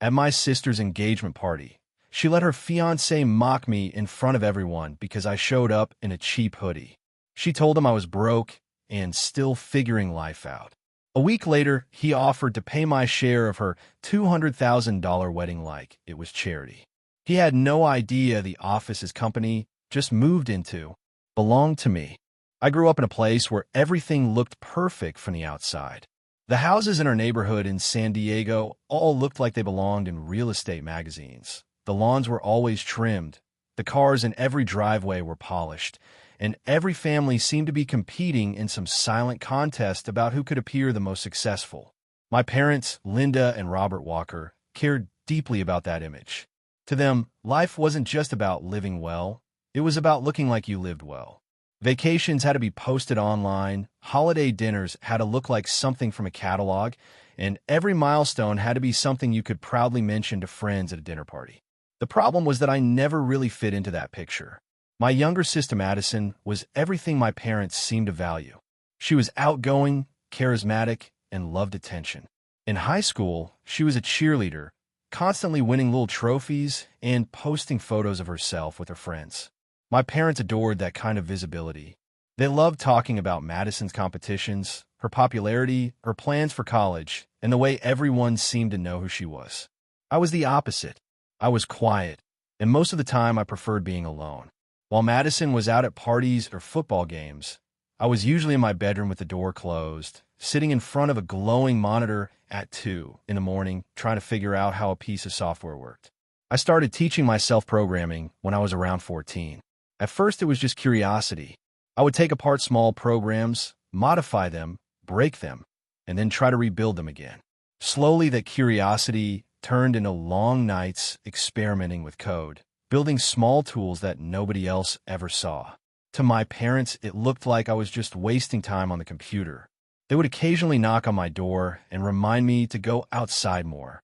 At my sister's engagement party, she let her fiancé mock me in front of everyone because I showed up in a cheap hoodie. She told him I was broke and still figuring life out. A week later, he offered to pay my share of her $200,000 wedding like it was charity. He had no idea the office his company just moved into belonged to me. I grew up in a place where everything looked perfect from the outside. The houses in our neighborhood in San Diego all looked like they belonged in real estate magazines. The lawns were always trimmed, the cars in every driveway were polished, and every family seemed to be competing in some silent contest about who could appear the most successful. My parents, Linda and Robert Walker, cared deeply about that image. To them, life wasn't just about living well, it was about looking like you lived well. Vacations had to be posted online, holiday dinners had to look like something from a catalog, and every milestone had to be something you could proudly mention to friends at a dinner party. The problem was that I never really fit into that picture. My younger sister Madison was everything my parents seemed to value. She was outgoing, charismatic, and loved attention. In high school, she was a cheerleader, constantly winning little trophies and posting photos of herself with her friends. My parents adored that kind of visibility. They loved talking about Madison's competitions, her popularity, her plans for college, and the way everyone seemed to know who she was. I was the opposite. I was quiet, and most of the time I preferred being alone. While Madison was out at parties or football games, I was usually in my bedroom with the door closed, sitting in front of a glowing monitor at 2 in the morning, trying to figure out how a piece of software worked. I started teaching myself programming when I was around 14. At first, it was just curiosity. I would take apart small programs, modify them, break them, and then try to rebuild them again. Slowly, that curiosity turned into long nights experimenting with code, building small tools that nobody else ever saw. To my parents, it looked like I was just wasting time on the computer. They would occasionally knock on my door and remind me to go outside more,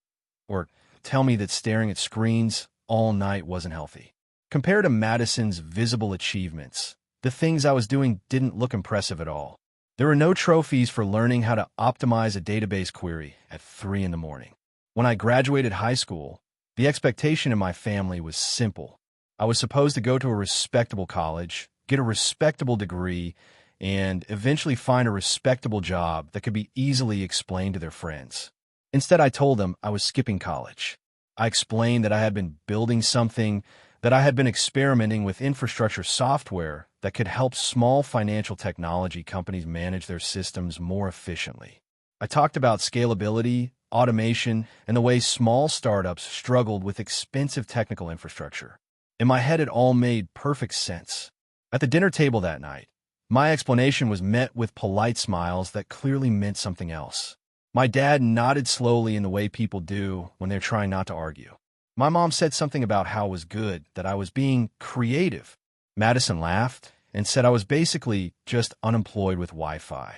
or tell me that staring at screens all night wasn't healthy. Compared to Madison's visible achievements, the things I was doing didn't look impressive at all. There were no trophies for learning how to optimize a database query at 3 in the morning. When I graduated high school, the expectation in my family was simple. I was supposed to go to a respectable college, get a respectable degree, and eventually find a respectable job that could be easily explained to their friends. Instead, I told them I was skipping college. I explained that I had been building something, that I had been experimenting with infrastructure software that could help small financial technology companies manage their systems more efficiently. I talked about scalability, automation, and the way small startups struggled with expensive technical infrastructure. In my head, it all made perfect sense. At the dinner table that night, my explanation was met with polite smiles that clearly meant something else. My dad nodded slowly in the way people do when they're trying not to argue. My mom said something about how it was good, that I was being creative. Madison laughed and said I was basically just unemployed with Wi-Fi.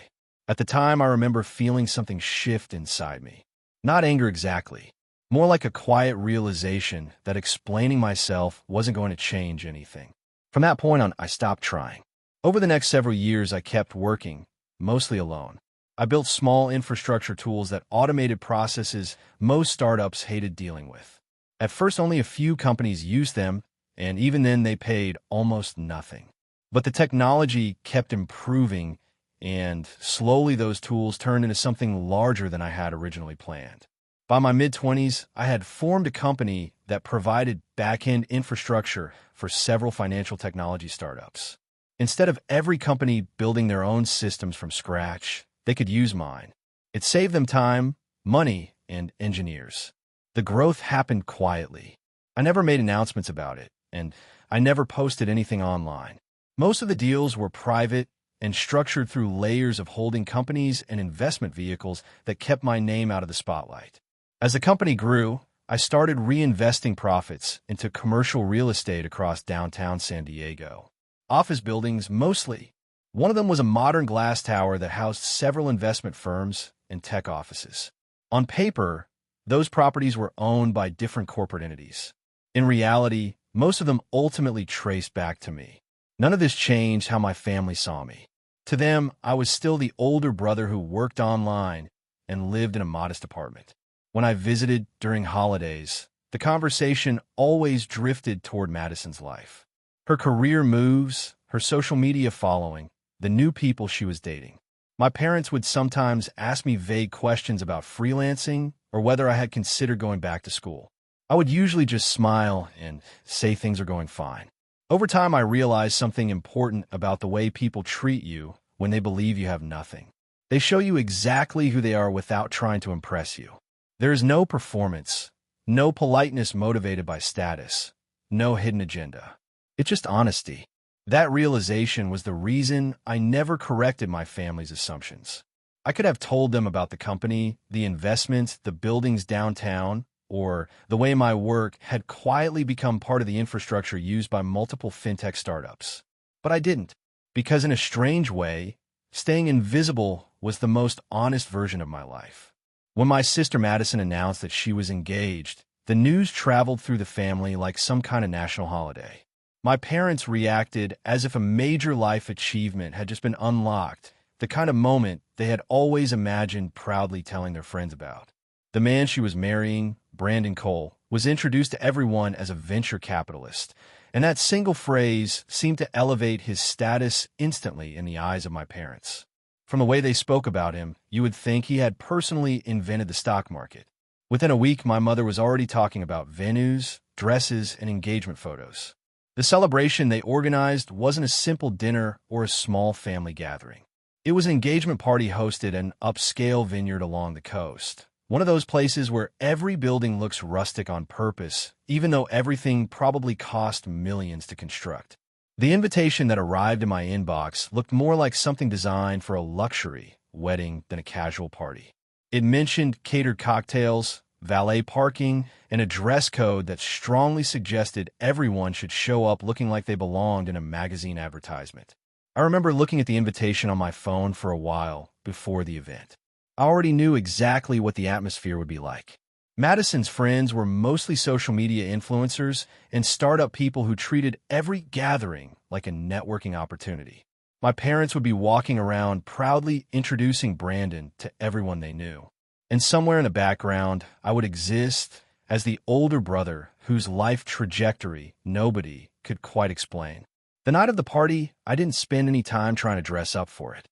At the time, I remember feeling something shift inside me. Not anger exactly, more like a quiet realization that explaining myself wasn't going to change anything. From that point on, I stopped trying. Over the next several years, I kept working, mostly alone. I built small infrastructure tools that automated processes most startups hated dealing with. At first, only a few companies used them, and even then they paid almost nothing. But the technology kept improving, and slowly those tools turned into something larger than I had originally planned. By my mid-20s, I had formed a company that provided back-end infrastructure for several financial technology startups. Instead of every company building their own systems from scratch, they could use mine. It saved them time, money, and engineers. The growth happened quietly. I never made announcements about it, and I never posted anything online. Most of the deals were private and structured through layers of holding companies and investment vehicles that kept my name out of the spotlight. As the company grew, I started reinvesting profits into commercial real estate across downtown San Diego. Office buildings mostly. One of them was a modern glass tower that housed several investment firms and tech offices. On paper, those properties were owned by different corporate entities. In reality, most of them ultimately traced back to me. None of this changed how my family saw me. To them, I was still the older brother who worked online and lived in a modest apartment. When I visited during holidays, the conversation always drifted toward Madison's life. Her career moves, her social media following, the new people she was dating. My parents would sometimes ask me vague questions about freelancing or whether I had considered going back to school. I would usually just smile and say things are going fine. Over time, I realized something important about the way people treat you when they believe you have nothing. They show you exactly who they are without trying to impress you. There is no performance, no politeness motivated by status, no hidden agenda. It's just honesty. That realization was the reason I never corrected my family's assumptions. I could have told them about the company, the investments, the buildings downtown, or the way my work had quietly become part of the infrastructure used by multiple fintech startups. But I didn't, because in a strange way, staying invisible was the most honest version of my life. When my sister Madison announced that she was engaged, the news traveled through the family like some kind of national holiday. My parents reacted as if a major life achievement had just been unlocked, the kind of moment they had always imagined proudly telling their friends about. The man she was marrying, Brandon Cole, was introduced to everyone as a venture capitalist, and that single phrase seemed to elevate his status instantly in the eyes of my parents. From the way they spoke about him, you would think he had personally invented the stock market. Within a week, my mother was already talking about venues, dresses, and engagement photos. The celebration they organized wasn't a simple dinner or a small family gathering. It was an engagement party hosted at an upscale vineyard along the coast. One of those places where every building looks rustic on purpose, even though everything probably cost millions to construct. The invitation that arrived in my inbox looked more like something designed for a luxury wedding than a casual party. It mentioned catered cocktails, valet parking, and a dress code that strongly suggested everyone should show up looking like they belonged in a magazine advertisement. I remember looking at the invitation on my phone for a while before the event. I already knew exactly what the atmosphere would be like. Madison's friends were mostly social media influencers and startup people who treated every gathering like a networking opportunity. My parents would be walking around proudly introducing Brandon to everyone they knew. And somewhere in the background, I would exist as the older brother whose life trajectory nobody could quite explain. The night of the party, I didn't spend any time trying to dress up for it.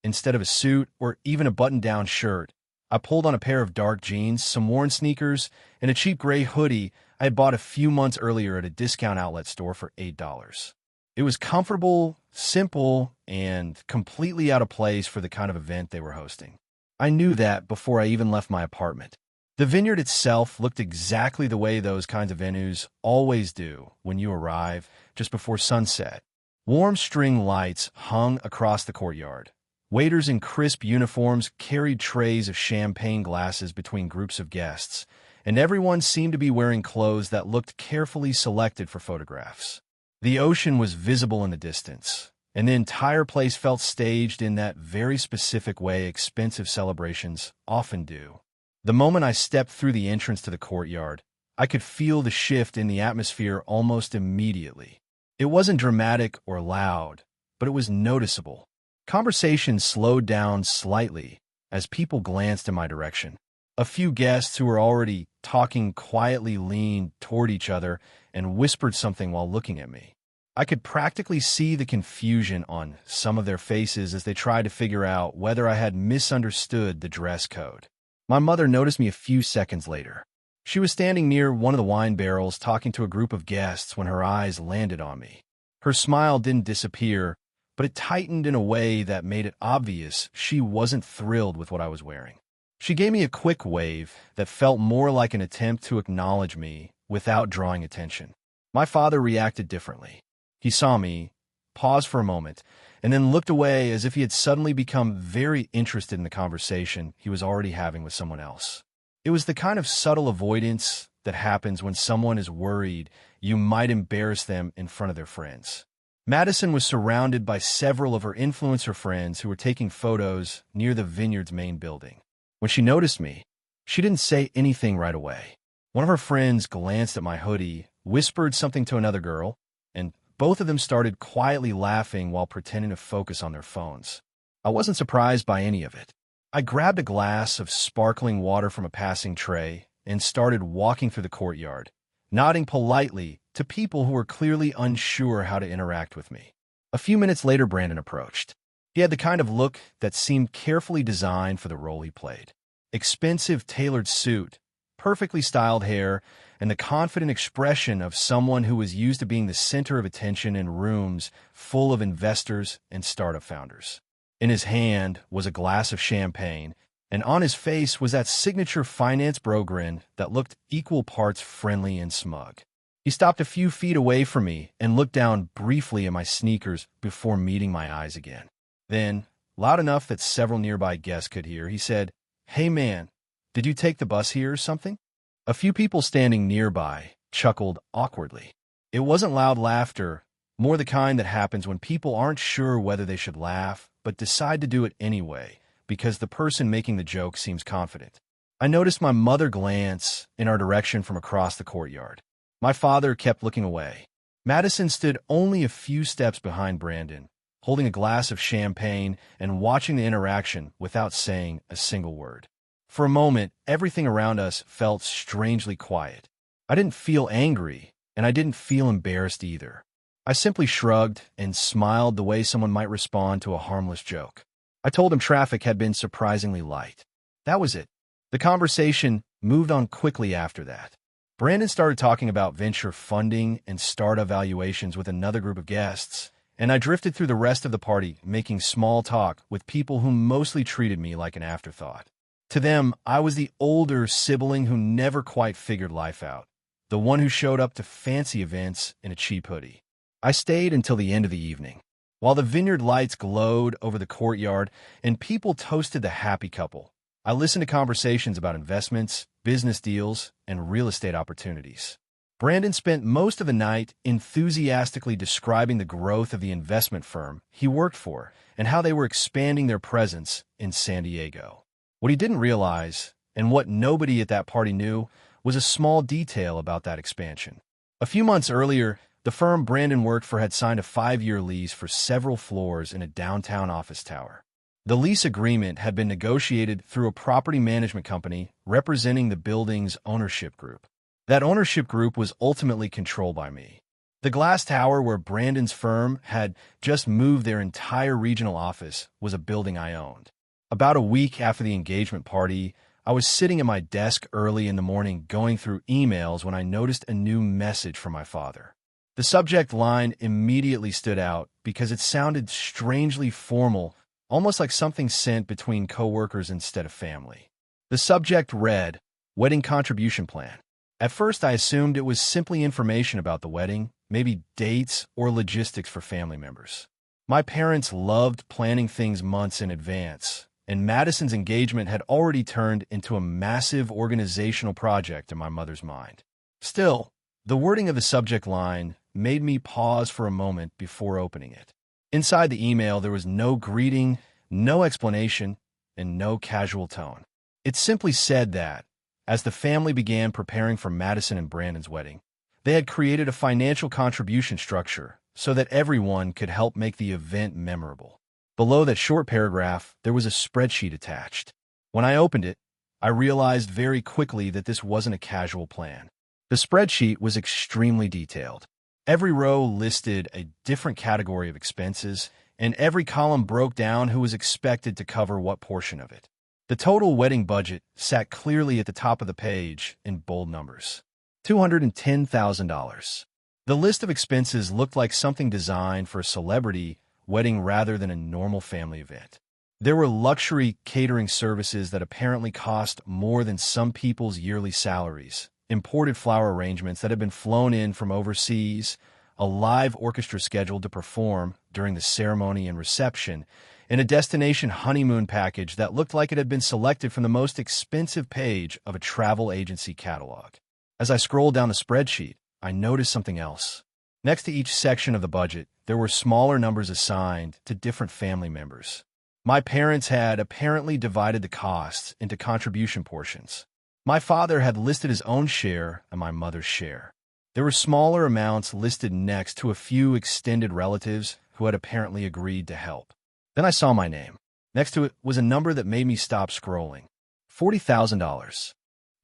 Instead of a suit or even a button-down shirt, I pulled on a pair of dark jeans, some worn sneakers, and a cheap gray hoodie I had bought a few months earlier at a discount outlet store for $8. It was comfortable, simple, and completely out of place for the kind of event they were hosting. I knew that before I even left my apartment. The vineyard itself looked exactly the way those kinds of venues always do when you arrive just before sunset. Warm string lights hung across the courtyard. Waiters in crisp uniforms carried trays of champagne glasses between groups of guests, and everyone seemed to be wearing clothes that looked carefully selected for photographs. The ocean was visible in the distance, and the entire place felt staged in that very specific way expensive celebrations often do. The moment I stepped through the entrance to the courtyard, I could feel the shift in the atmosphere almost immediately. It wasn't dramatic or loud, but it was noticeable. Conversation slowed down slightly as people glanced in my direction. A few guests who were already talking quietly leaned toward each other and whispered something while looking at me. I could practically see the confusion on some of their faces as they tried to figure out whether I had misunderstood the dress code. My mother noticed me a few seconds later. She was standing near one of the wine barrels talking to a group of guests when her eyes landed on me. Her smile didn't disappear, but it tightened in a way that made it obvious she wasn't thrilled with what I was wearing. She gave me a quick wave that felt more like an attempt to acknowledge me without drawing attention. My father reacted differently. He saw me, paused for a moment, and then looked away as if he had suddenly become very interested in the conversation he was already having with someone else. It was the kind of subtle avoidance that happens when someone is worried you might embarrass them in front of their friends. Madison was surrounded by several of her influencer friends who were taking photos near the vineyard's main building. When she noticed me, she didn't say anything right away. One of her friends glanced at my hoodie, whispered something to another girl, and both of them started quietly laughing while pretending to focus on their phones. I wasn't surprised by any of it. I grabbed a glass of sparkling water from a passing tray and started walking through the courtyard, nodding politely to people who were clearly unsure how to interact with me. A few minutes later, Brandon approached. He had the kind of look that seemed carefully designed for the role he played. Expensive tailored suit, perfectly styled hair, and the confident expression of someone who was used to being the center of attention in rooms full of investors and startup founders. In his hand was a glass of champagne, and on his face was that signature finance bro grin that looked equal parts friendly and smug. He stopped a few feet away from me and looked down briefly at my sneakers before meeting my eyes again. Then, loud enough that several nearby guests could hear, he said, "Hey man, did you take the bus here or something?" A few people standing nearby chuckled awkwardly. It wasn't loud laughter, more the kind that happens when people aren't sure whether they should laugh, but decide to do it anyway, because the person making the joke seems confident. I noticed my mother glance in our direction from across the courtyard. My father kept looking away. Madison stood only a few steps behind Brandon, holding a glass of champagne and watching the interaction without saying a single word. For a moment, everything around us felt strangely quiet. I didn't feel angry, and I didn't feel embarrassed either. I simply shrugged and smiled the way someone might respond to a harmless joke. I told him traffic had been surprisingly light. That was it. The conversation moved on quickly after that. Brandon started talking about venture funding and startup valuations with another group of guests, and I drifted through the rest of the party, making small talk with people who mostly treated me like an afterthought. To them, I was the older sibling who never quite figured life out, the one who showed up to fancy events in a cheap hoodie. I stayed until the end of the evening. While the vineyard lights glowed over the courtyard and people toasted the happy couple, I listened to conversations about investments, business deals, and real estate opportunities. Brandon spent most of the night enthusiastically describing the growth of the investment firm he worked for and how they were expanding their presence in San Diego. What he didn't realize, and what nobody at that party knew, was a small detail about that expansion. A few months earlier, the firm Brandon worked for had signed a 5-year lease for several floors in a downtown office tower. The lease agreement had been negotiated through a property management company representing the building's ownership group. That ownership group was ultimately controlled by me. The glass tower where Brandon's firm had just moved their entire regional office was a building I owned. About a week after the engagement party, I was sitting at my desk early in the morning going through emails when I noticed a new message from my father. The subject line immediately stood out because it sounded strangely formal, almost like something sent between coworkers instead of family. The subject read, "Wedding Contribution Plan." At first, I assumed it was simply information about the wedding, maybe dates or logistics for family members. My parents loved planning things months in advance, and Madison's engagement had already turned into a massive organizational project in my mother's mind. Still, the wording of the subject line made me pause for a moment before opening it. Inside the email, there was no greeting, no explanation, and no casual tone. It simply said that, as the family began preparing for Madison and Brandon's wedding, they had created a financial contribution structure so that everyone could help make the event memorable. Below that short paragraph, there was a spreadsheet attached. When I opened it, I realized very quickly that this wasn't a casual plan. The spreadsheet was extremely detailed. Every row listed a different category of expenses, and every column broke down who was expected to cover what portion of it. The total wedding budget sat clearly at the top of the page in bold numbers. $210,000. The list of expenses looked like something designed for a celebrity wedding rather than a normal family event. There were luxury catering services that apparently cost more than some people's yearly salaries, imported flower arrangements that had been flown in from overseas, a live orchestra scheduled to perform during the ceremony and reception, and a destination honeymoon package that looked like it had been selected from the most expensive page of a travel agency catalog. As I scrolled down the spreadsheet, I noticed something else. Next to each section of the budget, there were smaller numbers assigned to different family members. My parents had apparently divided the costs into contribution portions. My father had listed his own share and my mother's share. There were smaller amounts listed next to a few extended relatives who had apparently agreed to help. Then I saw my name. Next to it was a number that made me stop scrolling. $40,000.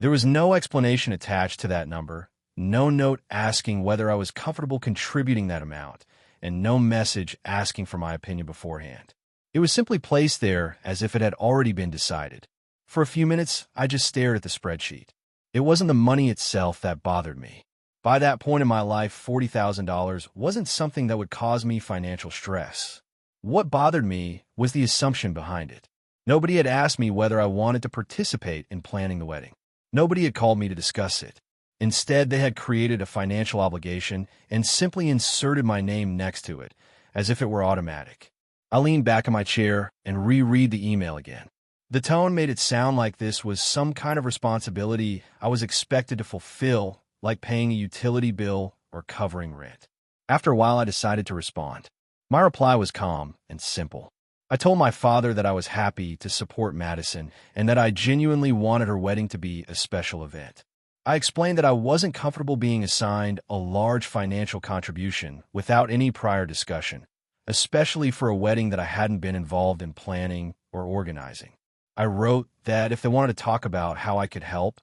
There was no explanation attached to that number, no note asking whether I was comfortable contributing that amount, and no message asking for my opinion beforehand. It was simply placed there as if it had already been decided. For a few minutes, I just stared at the spreadsheet. It wasn't the money itself that bothered me. By that point in my life, $40,000 wasn't something that would cause me financial stress. What bothered me was the assumption behind it. Nobody had asked me whether I wanted to participate in planning the wedding. Nobody had called me to discuss it. Instead, they had created a financial obligation and simply inserted my name next to it, as if it were automatic. I leaned back in my chair and reread the email again. The tone made it sound like this was some kind of responsibility I was expected to fulfill, like paying a utility bill or covering rent. After a while, I decided to respond. My reply was calm and simple. I told my father that I was happy to support Madison and that I genuinely wanted her wedding to be a special event. I explained that I wasn't comfortable being assigned a large financial contribution without any prior discussion, especially for a wedding that I hadn't been involved in planning or organizing. I wrote that if they wanted to talk about how I could help,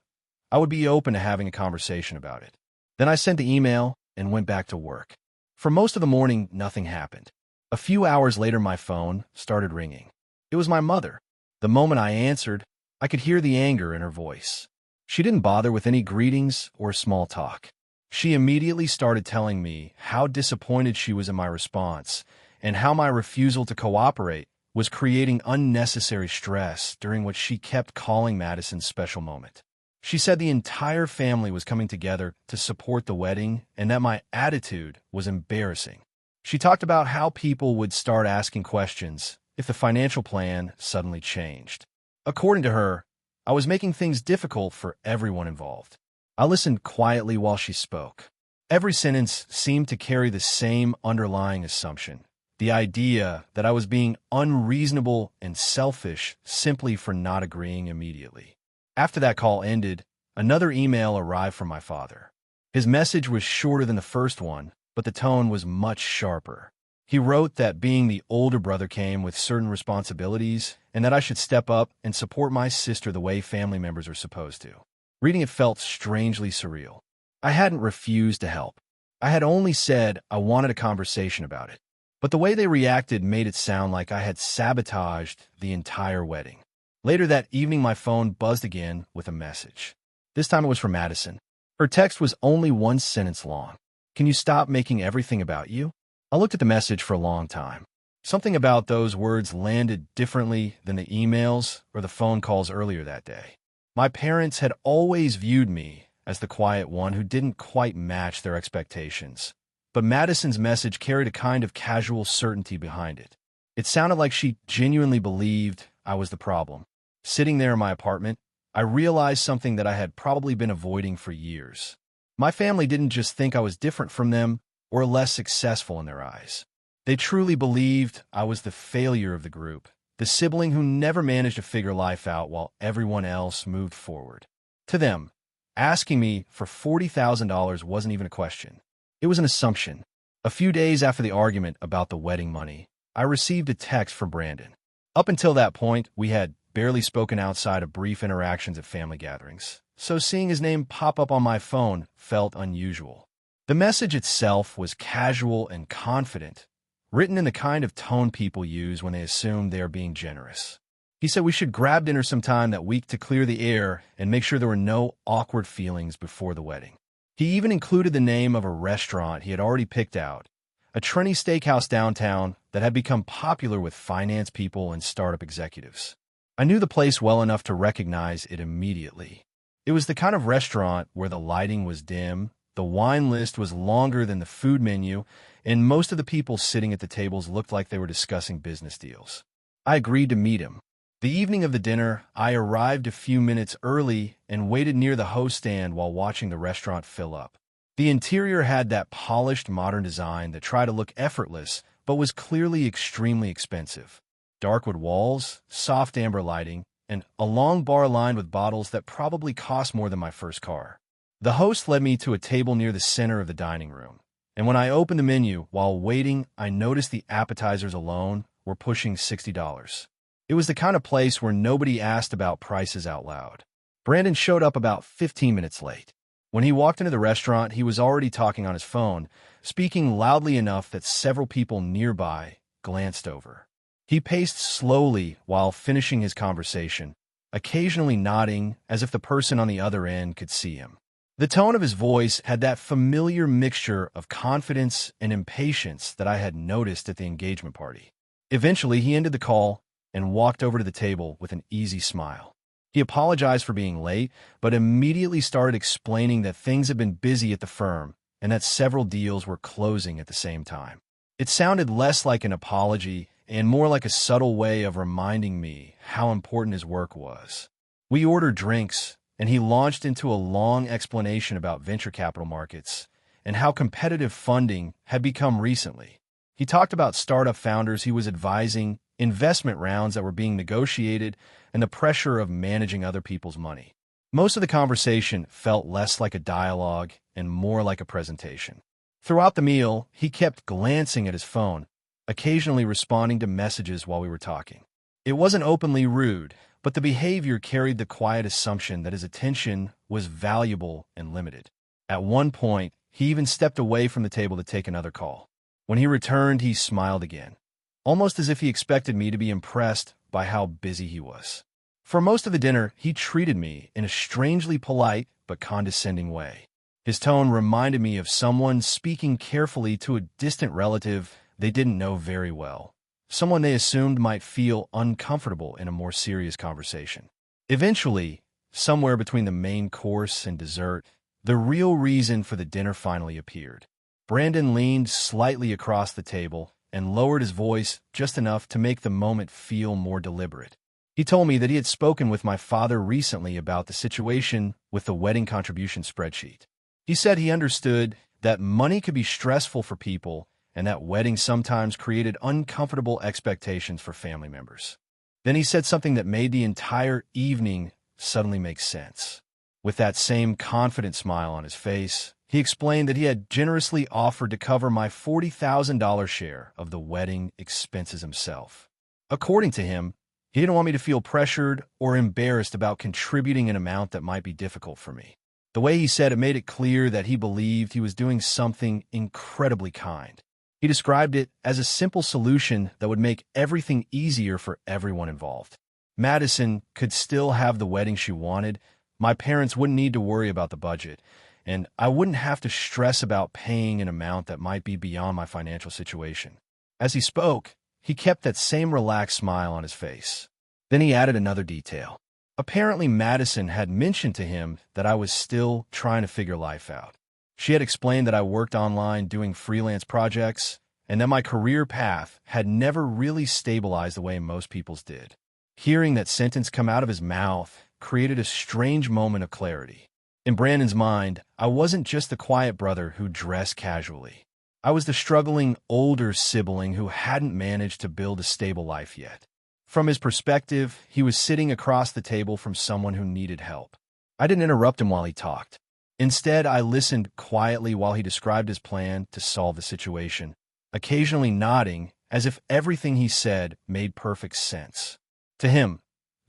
I would be open to having a conversation about it. Then I sent the email and went back to work. For most of the morning, nothing happened. A few hours later, my phone started ringing. It was my mother. The moment I answered, I could hear the anger in her voice. She didn't bother with any greetings or small talk. She immediately started telling me how disappointed she was in my response and how my refusal to cooperate was creating unnecessary stress during what she kept calling Madison's special moment. She said the entire family was coming together to support the wedding and that my attitude was embarrassing. She talked about how people would start asking questions if the financial plan suddenly changed. According to her, I was making things difficult for everyone involved. I listened quietly while she spoke. Every sentence seemed to carry the same underlying assumption, the idea that I was being unreasonable and selfish simply for not agreeing immediately. After that call ended, another email arrived from my father. His message was shorter than the first one, but the tone was much sharper. He wrote that being the older brother came with certain responsibilities and that I should step up and support my sister the way family members are supposed to. Reading it felt strangely surreal. I hadn't refused to help. I had only said I wanted a conversation about it. But the way they reacted made it sound like I had sabotaged the entire wedding. Later that evening, my phone buzzed again with a message. This time it was from Madison. Her text was only one sentence long. "Can you stop making everything about you?" I looked at the message for a long time. Something about those words landed differently than the emails or the phone calls earlier that day. My parents had always viewed me as the quiet one who didn't quite match their expectations. But Madison's message carried a kind of casual certainty behind it. It sounded like she genuinely believed I was the problem. Sitting there in my apartment, I realized something that I had probably been avoiding for years. My family didn't just think I was different from them or less successful in their eyes. They truly believed I was the failure of the group, the sibling who never managed to figure life out while everyone else moved forward. To them, asking me for $40,000 wasn't even a question. It was an assumption. A few days after the argument about the wedding money, I received a text from Brandon. Up until that point, we had barely spoken outside of brief interactions at family gatherings, so seeing his name pop up on my phone felt unusual. The message itself was casual and confident, written in the kind of tone people use when they assume they are being generous. He said we should grab dinner sometime that week to clear the air and make sure there were no awkward feelings before the wedding. He even included the name of a restaurant he had already picked out, a trendy steakhouse downtown that had become popular with finance people and startup executives. I knew the place well enough to recognize it immediately. It was the kind of restaurant where the lighting was dim, the wine list was longer than the food menu, and most of the people sitting at the tables looked like they were discussing business deals. I agreed to meet him. The evening of the dinner, I arrived a few minutes early and waited near the host stand while watching the restaurant fill up. The interior had that polished modern design that tried to look effortless, but was clearly extremely expensive. Dark wood walls, soft amber lighting, and a long bar lined with bottles that probably cost more than my first car. The host led me to a table near the center of the dining room, and when I opened the menu, while waiting, I noticed the appetizers alone were pushing $60. It was the kind of place where nobody asked about prices out loud. Brandon showed up about 15 minutes late. When he walked into the restaurant, he was already talking on his phone, speaking loudly enough that several people nearby glanced over. He paced slowly while finishing his conversation, occasionally nodding as if the person on the other end could see him. The tone of his voice had that familiar mixture of confidence and impatience that I had noticed at the engagement party. Eventually, he ended the call and walked over to the table with an easy smile. He apologized for being late, but immediately started explaining that things had been busy at the firm and that several deals were closing at the same time. It sounded less like an apology and more like a subtle way of reminding me how important his work was. We ordered drinks, and he launched into a long explanation about venture capital markets and how competitive funding had become recently. He talked about startup founders he was advising, investment rounds that were being negotiated, and the pressure of managing other people's money. Most of the conversation felt less like a dialogue and more like a presentation. Throughout the meal, he kept glancing at his phone, occasionally responding to messages while we were talking. It wasn't openly rude, but the behavior carried the quiet assumption that his attention was valuable and limited. At one point, he even stepped away from the table to take another call. When he returned, he smiled again, almost as if he expected me to be impressed by how busy he was. For most of the dinner, he treated me in a strangely polite but condescending way. His tone reminded me of someone speaking carefully to a distant relative they didn't know very well, someone they assumed might feel uncomfortable in a more serious conversation. Eventually, somewhere between the main course and dessert, the real reason for the dinner finally appeared. Brandon leaned slightly across the table and lowered his voice just enough to make the moment feel more deliberate. He told me that he had spoken with my father recently about the situation with the wedding contribution spreadsheet. He said he understood that money could be stressful for people and that weddings sometimes created uncomfortable expectations for family members. Then he said something that made the entire evening suddenly make sense. With that same confident smile on his face, he explained that he had generously offered to cover my $40,000 share of the wedding expenses himself. According to him, he didn't want me to feel pressured or embarrassed about contributing an amount that might be difficult for me. The way he said it made it clear that he believed he was doing something incredibly kind. He described it as a simple solution that would make everything easier for everyone involved. Madison could still have the wedding she wanted, my parents wouldn't need to worry about the budget, and I wouldn't have to stress about paying an amount that might be beyond my financial situation. As he spoke, he kept that same relaxed smile on his face. Then he added another detail. Apparently, Madison had mentioned to him that I was still trying to figure life out. She had explained that I worked online doing freelance projects, and that my career path had never really stabilized the way most people's did. Hearing that sentence come out of his mouth created a strange moment of clarity. In Brandon's mind, I wasn't just the quiet brother who dressed casually. I was the struggling older sibling who hadn't managed to build a stable life yet. From his perspective, he was sitting across the table from someone who needed help. I didn't interrupt him while he talked. Instead, I listened quietly while he described his plan to solve the situation, occasionally nodding as if everything he said made perfect sense. To him,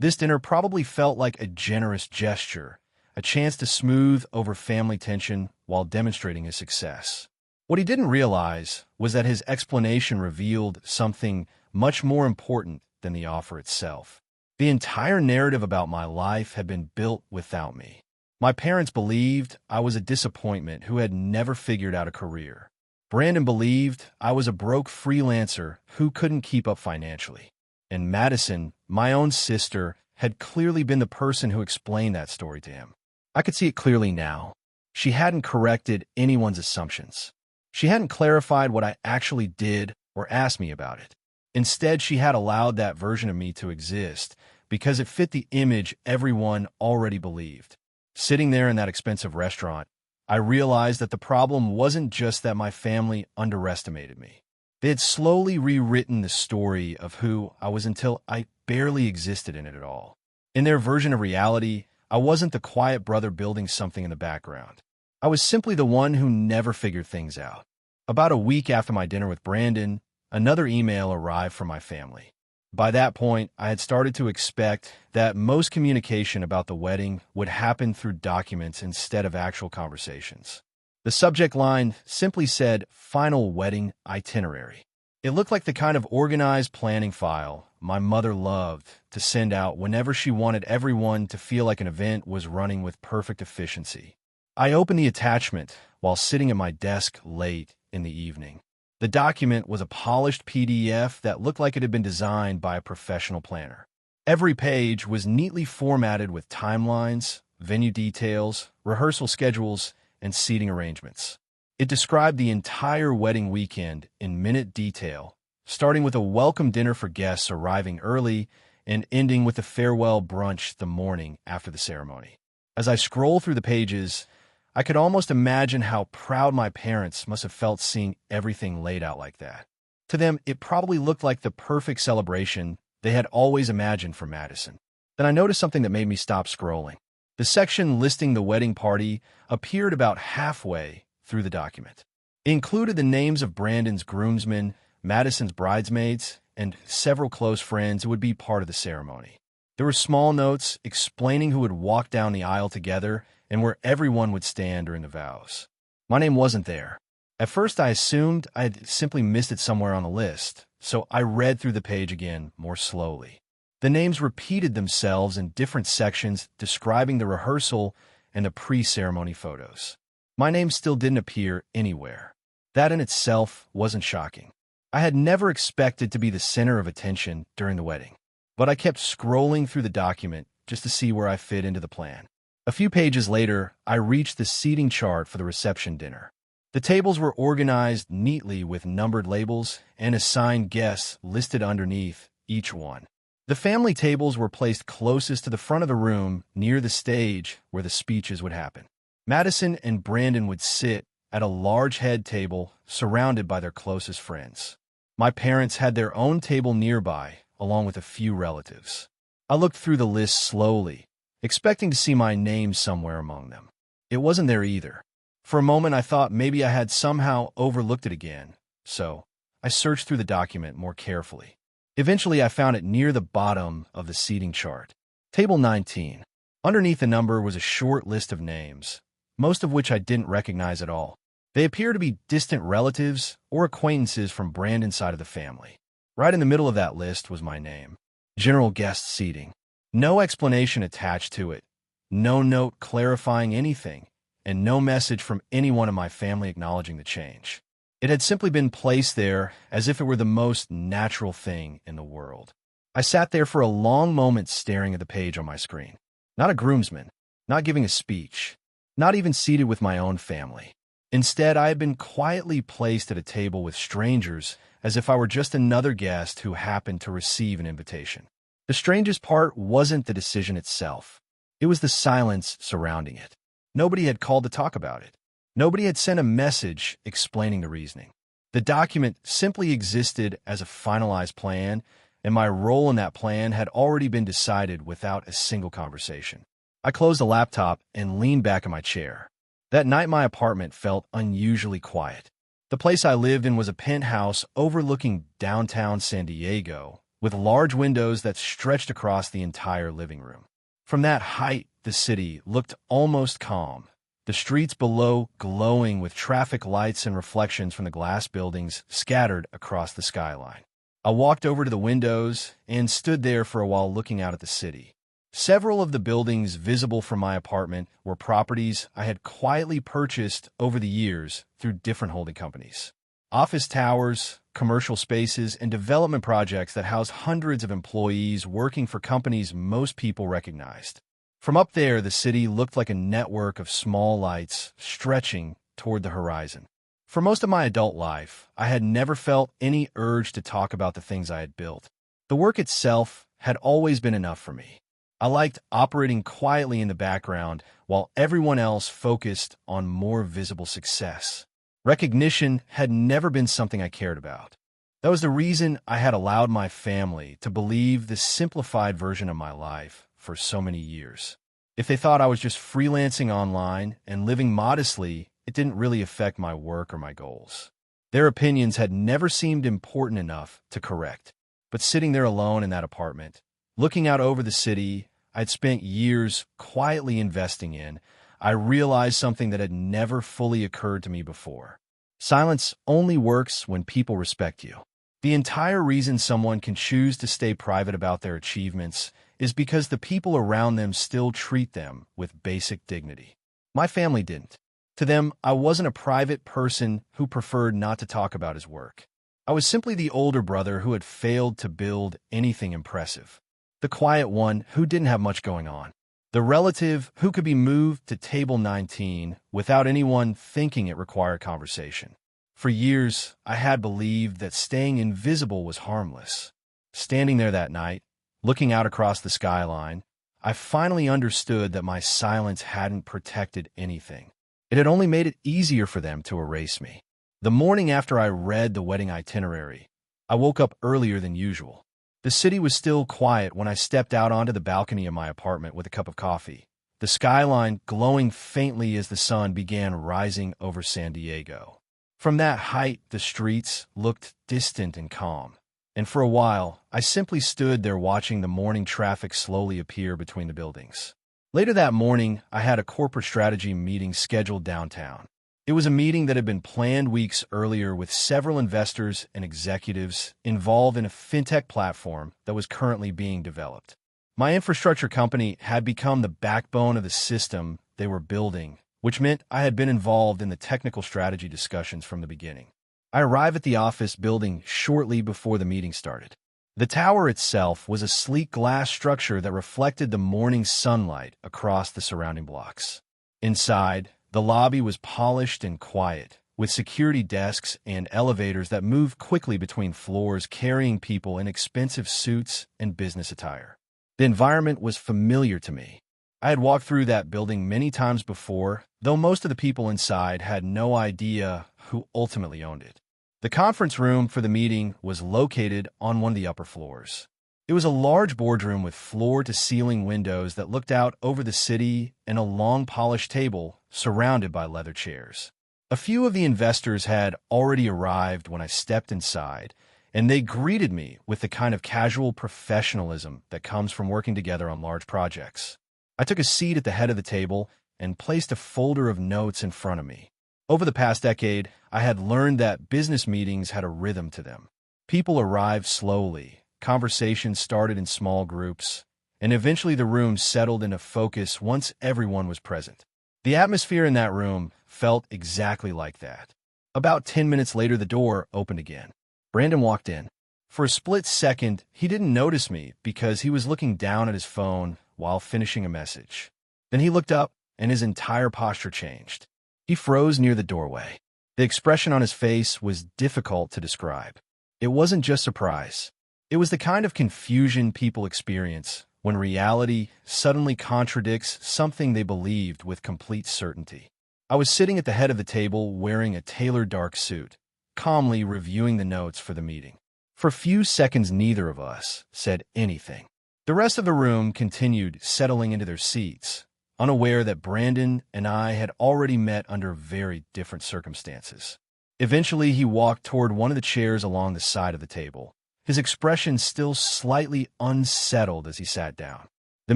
this dinner probably felt like a generous gesture, a chance to smooth over family tension while demonstrating his success. What he didn't realize was that his explanation revealed something much more important than the offer itself. The entire narrative about my life had been built without me. My parents believed I was a disappointment who had never figured out a career. Brandon believed I was a broke freelancer who couldn't keep up financially. And Madison, my own sister, had clearly been the person who explained that story to him. I could see it clearly now. She hadn't corrected anyone's assumptions. She hadn't clarified what I actually did or asked me about it. Instead, she had allowed that version of me to exist because it fit the image everyone already believed. Sitting there in that expensive restaurant, I realized that the problem wasn't just that my family underestimated me. They had slowly rewritten the story of who I was until I barely existed in it at all. In their version of reality, I wasn't the quiet brother building something in the background. I was simply the one who never figured things out. About a week after my dinner with Brandon, another email arrived from my family. By that point, I had started to expect that most communication about the wedding would happen through documents instead of actual conversations. The subject line simply said, "Final Wedding Itinerary." It looked like the kind of organized planning file my mother loved to send out whenever she wanted everyone to feel like an event was running with perfect efficiency. I opened the attachment while sitting at my desk late in the evening. The document was a polished PDF that looked like it had been designed by a professional planner. Every page was neatly formatted with timelines, venue details, rehearsal schedules, and seating arrangements. It described the entire wedding weekend in minute detail, starting with a welcome dinner for guests arriving early and ending with a farewell brunch the morning after the ceremony. As I scrolled through the pages, I could almost imagine how proud my parents must have felt seeing everything laid out like that. To them, it probably looked like the perfect celebration they had always imagined for Madison. Then I noticed something that made me stop scrolling. The section listing the wedding party appeared about halfway through the document. It included the names of Brandon's groomsmen, Madison's bridesmaids, and several close friends who would be part of the ceremony. There were small notes explaining who would walk down the aisle together and where everyone would stand during the vows. My name wasn't there. At first, I assumed I had simply missed it somewhere on the list, so I read through the page again more slowly. The names repeated themselves in different sections describing the rehearsal and the pre-ceremony photos. My name still didn't appear anywhere. That in itself wasn't shocking. I had never expected to be the center of attention during the wedding, but I kept scrolling through the document just to see where I fit into the plan. A few pages later, I reached the seating chart for the reception dinner. The tables were organized neatly with numbered labels and assigned guests listed underneath each one. The family tables were placed closest to the front of the room near the stage where the speeches would happen. Madison and Brandon would sit at a large head table surrounded by their closest friends. My parents had their own table nearby, along with a few relatives. I looked through the list slowly, expecting to see my name somewhere among them. It wasn't there either. For a moment, I thought maybe I had somehow overlooked it again, so I searched through the document more carefully. Eventually, I found it near the bottom of the seating chart. Table 19. Underneath the number was a short list of names, most of which I didn't recognize at all. They appear to be distant relatives or acquaintances from Brandon's side of the family. Right in the middle of that list was my name. General guest seating. No explanation attached to it, no note clarifying anything, and no message from anyone in my family acknowledging the change. It had simply been placed there as if it were the most natural thing in the world. I sat there for a long moment staring at the page on my screen. Not a groomsman, not giving a speech, not even seated with my own family. Instead, I had been quietly placed at a table with strangers as if I were just another guest who happened to receive an invitation. The strangest part wasn't the decision itself. It was the silence surrounding it. Nobody had called to talk about it. Nobody had sent a message explaining the reasoning. The document simply existed as a finalized plan, and my role in that plan had already been decided without a single conversation. I closed the laptop and leaned back in my chair. That night, my apartment felt unusually quiet. The place I lived in was a penthouse overlooking downtown San Diego, with large windows that stretched across the entire living room. From that height, the city looked almost calm, the streets below glowing with traffic lights and reflections from the glass buildings scattered across the skyline. I walked over to the windows and stood there for a while looking out at the city. Several of the buildings visible from my apartment were properties I had quietly purchased over the years through different holding companies. Office towers, commercial spaces, and development projects that housed hundreds of employees working for companies most people recognized. From up there, the city looked like a network of small lights stretching toward the horizon. For most of my adult life, I had never felt any urge to talk about the things I had built. The work itself had always been enough for me. I liked operating quietly in the background while everyone else focused on more visible success. Recognition had never been something I cared about. That was the reason I had allowed my family to believe this simplified version of my life for so many years. If they thought I was just freelancing online and living modestly, it didn't really affect my work or my goals. Their opinions had never seemed important enough to correct. but sitting there alone in that apartment, looking out over the city I'd spent years quietly investing in, I realized something that had never fully occurred to me before. Silence only works when people respect you. The entire reason someone can choose to stay private about their achievements is because the people around them still treat them with basic dignity. My family didn't. To them, I wasn't a private person who preferred not to talk about his work. I was simply the older brother who had failed to build anything impressive. The quiet one who didn't have much going on. The relative who could be moved to table 19 without anyone thinking it required conversation. For years, I had believed that staying invisible was harmless. Standing there that night, looking out across the skyline, I finally understood that my silence hadn't protected anything. It had only made it easier for them to erase me. The morning after I read the wedding itinerary, I woke up earlier than usual. The city was still quiet when I stepped out onto the balcony of my apartment with a cup of coffee, the skyline glowing faintly as the sun began rising over San Diego. From that height, the streets looked distant and calm, and for a while, I simply stood there watching the morning traffic slowly appear between the buildings. Later that morning, I had a corporate strategy meeting scheduled downtown. It was a meeting that had been planned weeks earlier with several investors and executives involved in a fintech platform that was currently being developed. My infrastructure company had become the backbone of the system they were building, which meant I had been involved in the technical strategy discussions from the beginning. I arrived at the office building shortly before the meeting started. The tower itself was a sleek glass structure that reflected the morning sunlight across the surrounding blocks. Inside, the lobby was polished and quiet, with security desks and elevators that moved quickly between floors carrying people in expensive suits and business attire. The environment was familiar to me. I had walked through that building many times before, though most of the people inside had no idea who ultimately owned it. The conference room for the meeting was located on one of the upper floors. It was a large boardroom with floor-to-ceiling windows that looked out over the city and a long polished table surrounded by leather chairs. A few of the investors had already arrived when I stepped inside, and they greeted me with the kind of casual professionalism that comes from working together on large projects. I took a seat at the head of the table and placed a folder of notes in front of me. Over the past decade, I had learned that business meetings had a rhythm to them. People arrived slowly, conversations started in small groups, and eventually the room settled into focus once everyone was present. The atmosphere in that room felt exactly like that. About 10 minutes later, the door opened again. Brandon walked in. For a split second, he didn't notice me because he was looking down at his phone while finishing a message. Then he looked up, and his entire posture changed. He froze near the doorway. The expression on his face was difficult to describe. It wasn't just surprise. It was the kind of confusion people experience when reality suddenly contradicts something they believed with complete certainty. I was sitting at the head of the table wearing a tailored dark suit, calmly reviewing the notes for the meeting. For a few seconds, neither of us said anything. The rest of the room continued settling into their seats, unaware that Brandon and I had already met under very different circumstances. Eventually, he walked toward one of the chairs along the side of the table, his expression still slightly unsettled as he sat down. The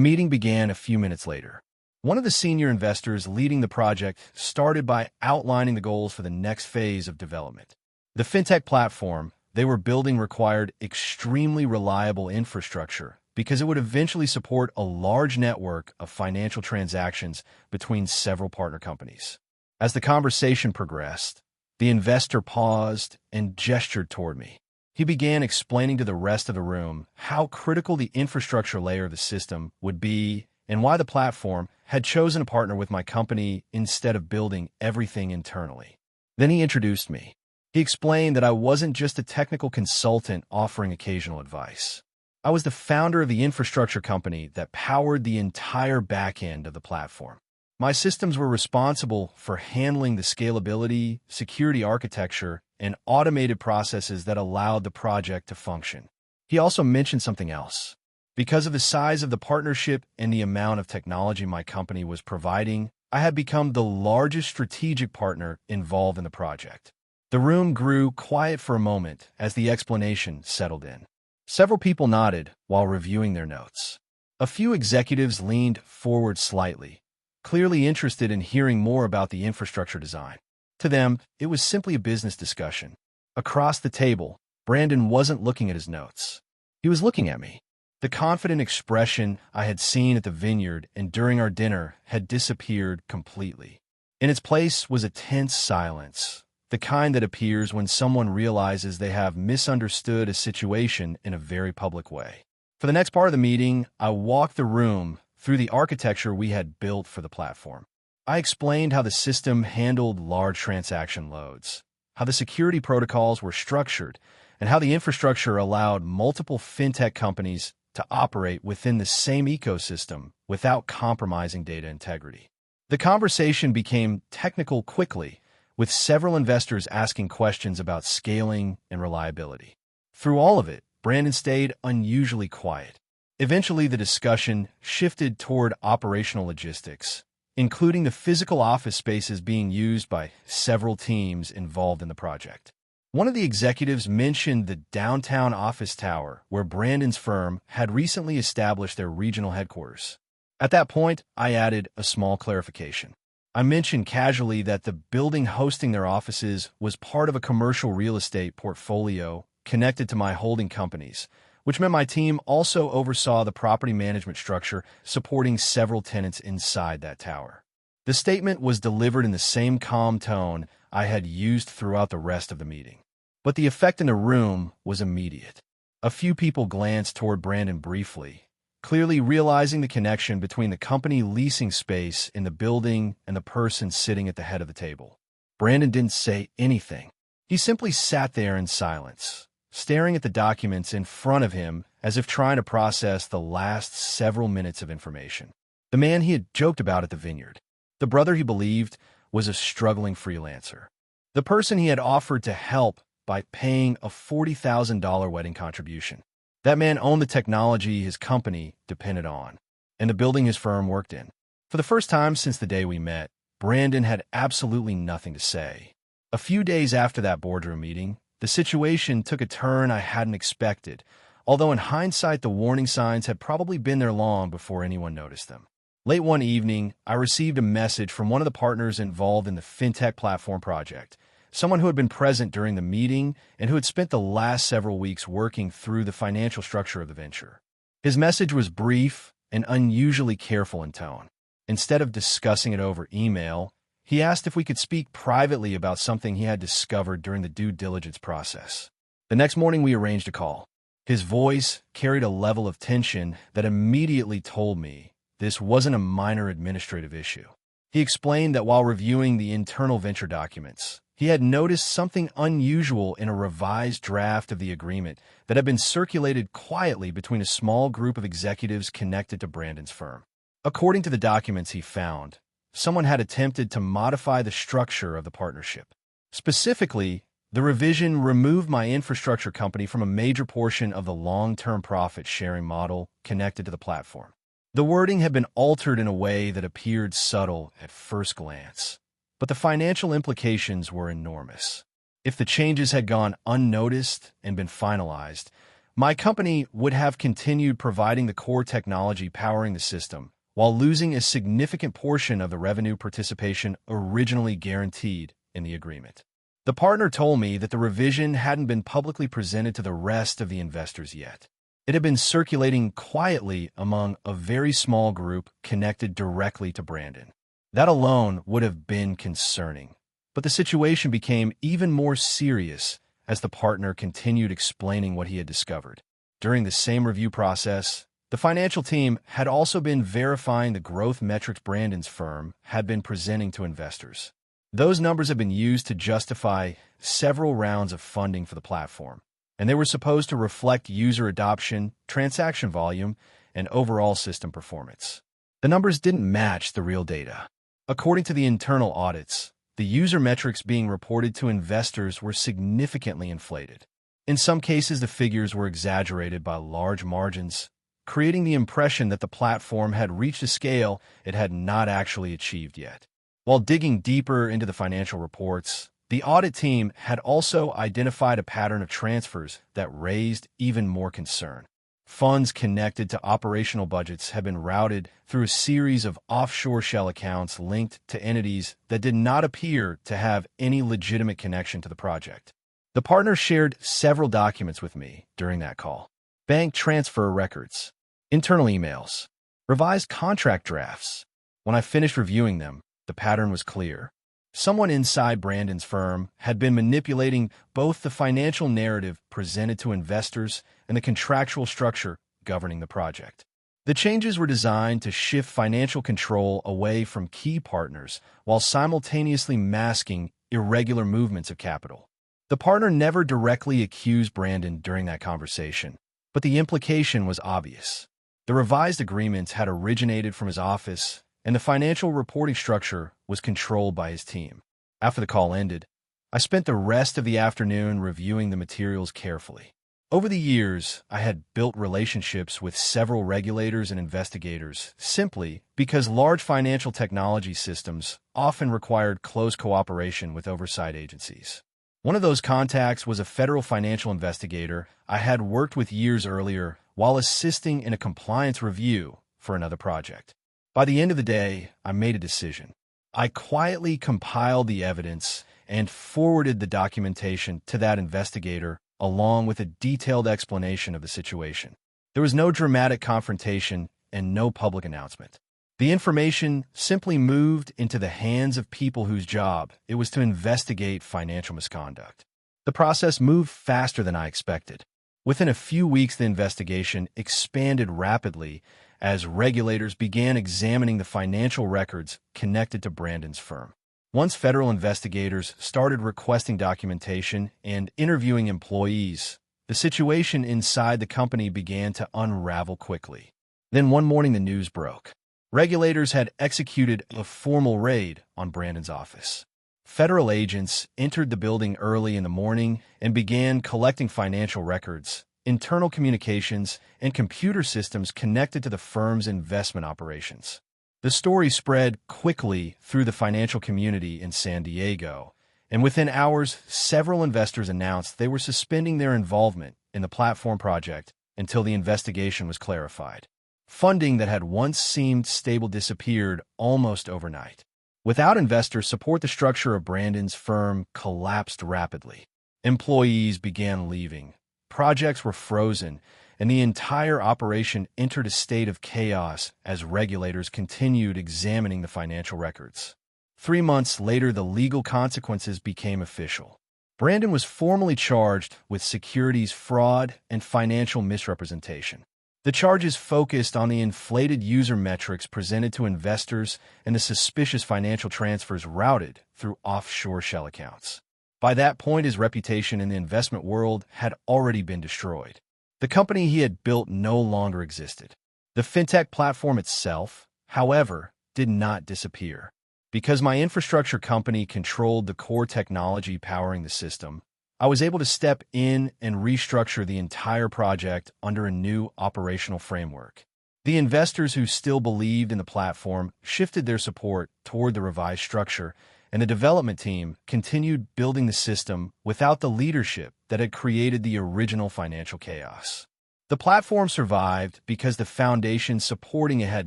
meeting began a few minutes later. One of the senior investors leading the project started by outlining the goals for the next phase of development. The fintech platform they were building required extremely reliable infrastructure because it would eventually support a large network of financial transactions between several partner companies. As the conversation progressed, the investor paused and gestured toward me. He began explaining to the rest of the room how critical the infrastructure layer of the system would be and why the platform had chosen to partner with my company instead of building everything internally. Then he introduced me. He explained that I wasn't just a technical consultant offering occasional advice. I was the founder of the infrastructure company that powered the entire back end of the platform. My systems were responsible for handling the scalability, security architecture, and automated processes that allowed the project to function. He also mentioned something else. Because of the size of the partnership and the amount of technology my company was providing, I had become the largest strategic partner involved in the project. The room grew quiet for a moment as the explanation settled in. Several people nodded while reviewing their notes. A few executives leaned forward slightly, clearly interested in hearing more about the infrastructure design. To them, it was simply a business discussion. Across the table, Brandon wasn't looking at his notes. He was looking at me. The confident expression I had seen at the vineyard and during our dinner had disappeared completely. In its place was a tense silence, the kind that appears when someone realizes they have misunderstood a situation in a very public way. For the next part of the meeting, I walked the room through the architecture we had built for the platform. I explained how the system handled large transaction loads, how the security protocols were structured, and how the infrastructure allowed multiple fintech companies to operate within the same ecosystem without compromising data integrity. The conversation became technical quickly, with several investors asking questions about scaling and reliability. Through all of it, Brandon stayed unusually quiet. Eventually, the discussion shifted toward operational logistics, including the physical office spaces being used by several teams involved in the project. One of the executives mentioned the downtown office tower where Brandon's firm had recently established their regional headquarters. At that point, I added a small clarification. I mentioned casually that the building hosting their offices was part of a commercial real estate portfolio connected to my holding companies, which meant my team also oversaw the property management structure supporting several tenants inside that tower. The statement was delivered in the same calm tone I had used throughout the rest of the meeting. But the effect in the room was immediate. A few people glanced toward Brandon briefly, clearly realizing the connection between the company leasing space in the building and the person sitting at the head of the table. Brandon didn't say anything. He simply sat there in silence, staring at the documents in front of him as if trying to process the last several minutes of information. The man he had joked about at the vineyard, the brother he believed was a struggling freelancer, the person he had offered to help by paying a $40,000 wedding contribution. That man owned the technology his company depended on, and the building his firm worked in. For the first time since the day we met, Brandon had absolutely nothing to say. A few days after that boardroom meeting, the situation took a turn I hadn't expected, although in hindsight the warning signs had probably been there long before anyone noticed them. Late one evening, I received a message from one of the partners involved in the fintech platform project, someone who had been present during the meeting and who had spent the last several weeks working through the financial structure of the venture. His message was brief and unusually careful in tone. Instead of discussing it over email, he asked if we could speak privately about something he had discovered during the due diligence process. The next morning, we arranged a call. His voice carried a level of tension that immediately told me this wasn't a minor administrative issue. He explained that while reviewing the internal venture documents, he had noticed something unusual in a revised draft of the agreement that had been circulated quietly between a small group of executives connected to Brandon's firm. According to the documents he found, someone had attempted to modify the structure of the partnership. Specifically, the revision removed my infrastructure company from a major portion of the long-term profit-sharing model connected to the platform. The wording had been altered in a way that appeared subtle at first glance, but the financial implications were enormous. If the changes had gone unnoticed and been finalized, my company would have continued providing the core technology powering the system, while losing a significant portion of the revenue participation originally guaranteed in the agreement. The partner told me that the revision hadn't been publicly presented to the rest of the investors yet. It had been circulating quietly among a very small group connected directly to Brandon. That alone would have been concerning, but the situation became even more serious as the partner continued explaining what he had discovered. During the same review process, the financial team had also been verifying the growth metrics Brandon's firm had been presenting to investors. Those numbers have been used to justify several rounds of funding for the platform, and they were supposed to reflect user adoption, transaction volume, and overall system performance. The numbers didn't match the real data. According to the internal audits, the user metrics being reported to investors were significantly inflated. In some cases, the figures were exaggerated by large margins, creating the impression that the platform had reached a scale it had not actually achieved yet. While digging deeper into the financial reports, The audit team had also identified a pattern of transfers that raised even more concern. Funds connected to operational budgets had been routed through a series of offshore shell accounts linked to entities that did not appear to have any legitimate connection to the project. The partner shared several documents with me during that call: bank transfer records, internal emails, revised contract drafts. When I finished reviewing them, the pattern was clear. Someone inside Brandon's firm had been manipulating both the financial narrative presented to investors and the contractual structure governing the project. The changes were designed to shift financial control away from key partners while simultaneously masking irregular movements of capital. The partner never directly accused Brandon during that conversation, but the implication was obvious. The revised agreements had originated from his office, and the financial reporting structure was controlled by his team. After the call ended, I spent the rest of the afternoon reviewing the materials carefully. Over the years, I had built relationships with several regulators and investigators simply because large financial technology systems often required close cooperation with oversight agencies. One of those contacts was a federal financial investigator I had worked with years earlier while assisting in a compliance review for another project. By the end of the day, I made a decision. I quietly compiled the evidence and forwarded the documentation to that investigator along with a detailed explanation of the situation. There was no dramatic confrontation and no public announcement. The information simply moved into the hands of people whose job it was to investigate financial misconduct. The process moved faster than I expected. Within a few weeks, the investigation expanded rapidly as regulators began examining the financial records connected to Brandon's firm. Once federal investigators started requesting documentation and interviewing employees, the situation inside the company began to unravel quickly. Then one morning the news broke. Regulators had executed a formal raid on Brandon's office. Federal agents entered the building early in the morning and began collecting financial records, internal communications, and computer systems connected to the firm's investment operations. The story spread quickly through the financial community in San Diego, and within hours, several investors announced they were suspending their involvement in the platform project until the investigation was clarified. Funding that had once seemed stable disappeared almost overnight. Without investor support, the structure of Brandon's firm collapsed rapidly. Employees began leaving. Projects were frozen, and the entire operation entered a state of chaos as regulators continued examining the financial records. 3 months later, the legal consequences became official. Brandon was formally charged with securities fraud and financial misrepresentation. The charges focused on the inflated user metrics presented to investors and the suspicious financial transfers routed through offshore shell accounts. By that point, his reputation in the investment world had already been destroyed. The company he had built no longer existed. The fintech platform itself, however, did not disappear. Because my infrastructure company controlled the core technology powering the system, I was able to step in and restructure the entire project under a new operational framework. The investors who still believed in the platform shifted their support toward the revised structure, and the development team continued building the system without the leadership that had created the original financial chaos. The platform survived because the foundation supporting it had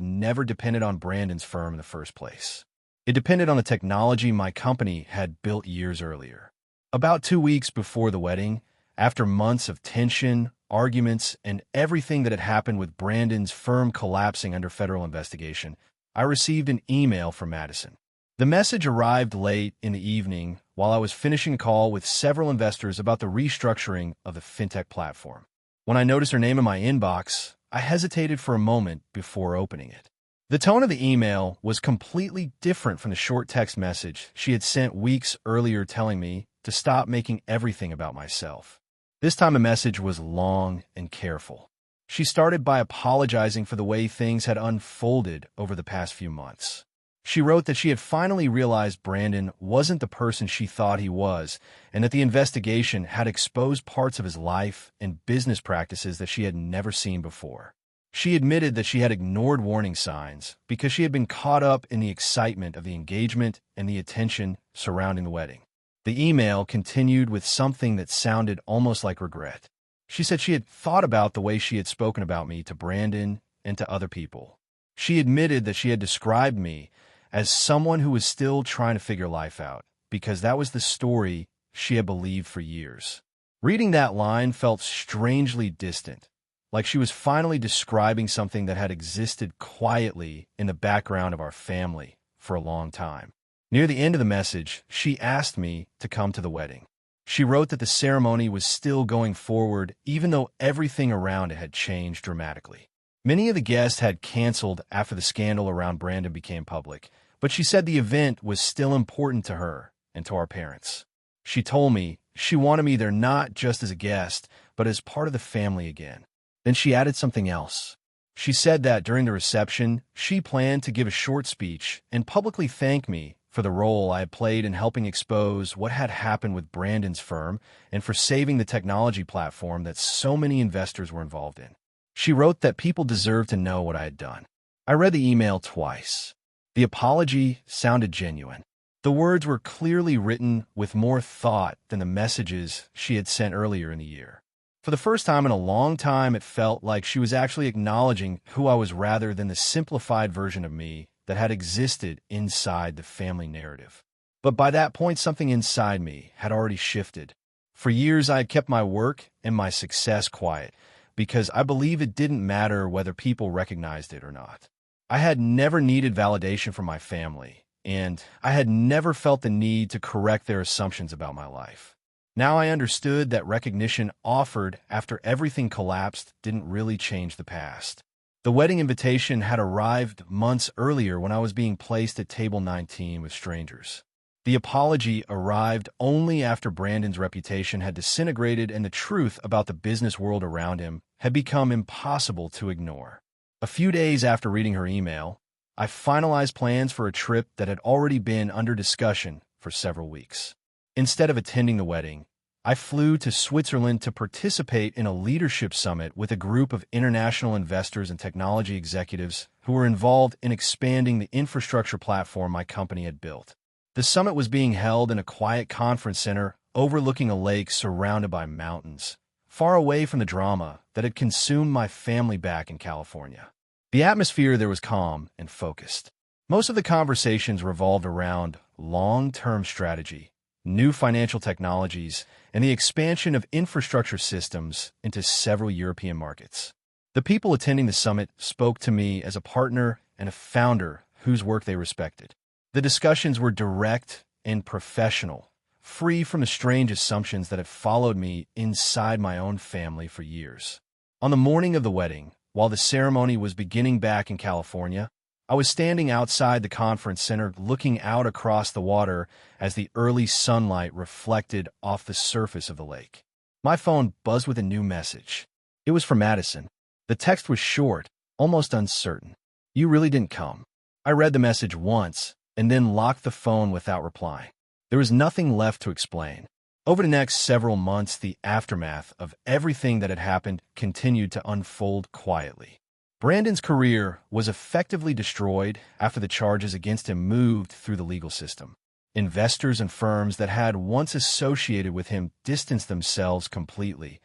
never depended on Brandon's firm in the first place. It depended on the technology my company had built years earlier. About 2 weeks before the wedding, after months of tension, arguments, and everything that had happened with Brandon's firm collapsing under federal investigation, I received an email from Madison. The message arrived late in the evening while I was finishing a call with several investors about the restructuring of the fintech platform. When I noticed her name in my inbox, I hesitated for a moment before opening it. The tone of the email was completely different from the short text message she had sent weeks earlier telling me to stop making everything about myself. This time the message was long and careful. She started by apologizing for the way things had unfolded over the past few months. She wrote that she had finally realized Brandon wasn't the person she thought he was, and that the investigation had exposed parts of his life and business practices that she had never seen before. She admitted that she had ignored warning signs because she had been caught up in the excitement of the engagement and the attention surrounding the wedding. The email continued with something that sounded almost like regret. She said she had thought about the way she had spoken about me to Brandon and to other people. She admitted that she had described me as someone who was still trying to figure life out, because that was the story she had believed for years. Reading that line felt strangely distant, like she was finally describing something that had existed quietly in the background of our family for a long time. Near the end of the message, she asked me to come to the wedding. She wrote that the ceremony was still going forward, even though everything around it had changed dramatically. Many of the guests had canceled after the scandal around Brandon became public, but she said the event was still important to her and to our parents. She told me she wanted me there not just as a guest, but as part of the family again. Then she added something else. She said that during the reception, she planned to give a short speech and publicly thank me for the role I had played in helping expose what had happened with Brandon's firm and for saving the technology platform that so many investors were involved in. She wrote that people deserved to know what I had done. I read the email twice. The apology sounded genuine. The words were clearly written with more thought than the messages she had sent earlier in the year. For the first time in a long time, it felt like she was actually acknowledging who I was rather than the simplified version of me that had existed inside the family narrative. But by that point, something inside me had already shifted. For years, I had kept my work and my success quiet because I believe it didn't matter whether people recognized it or not. I had never needed validation from my family, and I had never felt the need to correct their assumptions about my life. Now I understood that recognition offered after everything collapsed didn't really change the past. The wedding invitation had arrived months earlier when I was being placed at table 19 with strangers. The apology arrived only after Brandon's reputation had disintegrated and the truth about the business world around him had become impossible to ignore. A few days after reading her email, I finalized plans for a trip that had already been under discussion for several weeks. Instead of attending the wedding, I flew to Switzerland to participate in a leadership summit with a group of international investors and technology executives who were involved in expanding the infrastructure platform my company had built. The summit was being held in a quiet conference center overlooking a lake surrounded by mountains, far away from the drama that had consumed my family back in California. The atmosphere there was calm and focused. Most of the conversations revolved around long-term strategy, new financial technologies, and the expansion of infrastructure systems into several European markets. The people attending the summit spoke to me as a partner and a founder whose work they respected. The discussions were direct and professional, free from the strange assumptions that had followed me inside my own family for years. On the morning of the wedding, while the ceremony was beginning back in California, I was standing outside the conference center looking out across the water as the early sunlight reflected off the surface of the lake. My phone buzzed with a new message. It was from Madison. The text was short, almost uncertain. "You really didn't come." I read the message once and then locked the phone without replying. There was nothing left to explain. Over the next several months, the aftermath of everything that had happened continued to unfold quietly. Brandon's career was effectively destroyed after the charges against him moved through the legal system. Investors and firms that had once associated with him distanced themselves completely,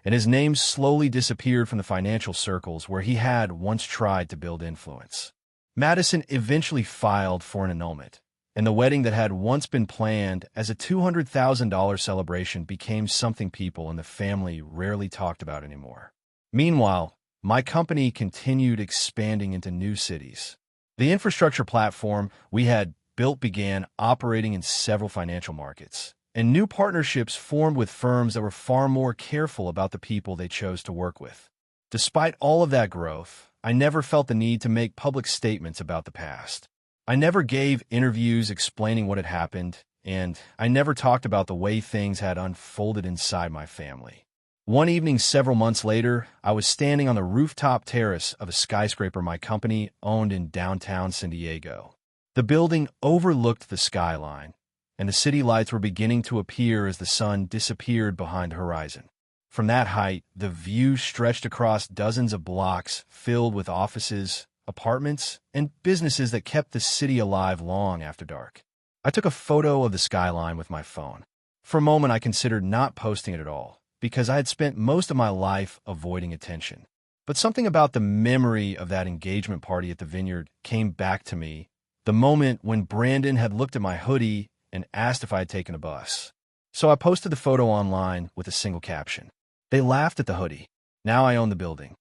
and his name slowly disappeared from the financial circles where he had once tried to build influence. Madison eventually filed for an annulment, and the wedding that had once been planned as a $200,000 celebration became something people in the family rarely talked about anymore. Meanwhile, my company continued expanding into new cities. The infrastructure platform we had built began operating in several financial markets, and new partnerships formed with firms that were far more careful about the people they chose to work with. Despite all of that growth, I never felt the need to make public statements about the past. I never gave interviews explaining what had happened, and I never talked about the way things had unfolded inside my family. One evening several months later, I was standing on the rooftop terrace of a skyscraper my company owned in downtown San Diego. The building overlooked the skyline, and the city lights were beginning to appear as the sun disappeared behind the horizon. From that height, the view stretched across dozens of blocks filled with offices, apartments, and businesses that kept the city alive long after dark. I took a photo of the skyline with my phone. For a moment, I considered not posting it at all, because I had spent most of my life avoiding attention. But something about the memory of that engagement party at the vineyard came back to me, the moment when Brandon had looked at my hoodie and asked if I had taken a bus. So I posted the photo online with a single caption. They laughed at the hoodie. Now I own the building.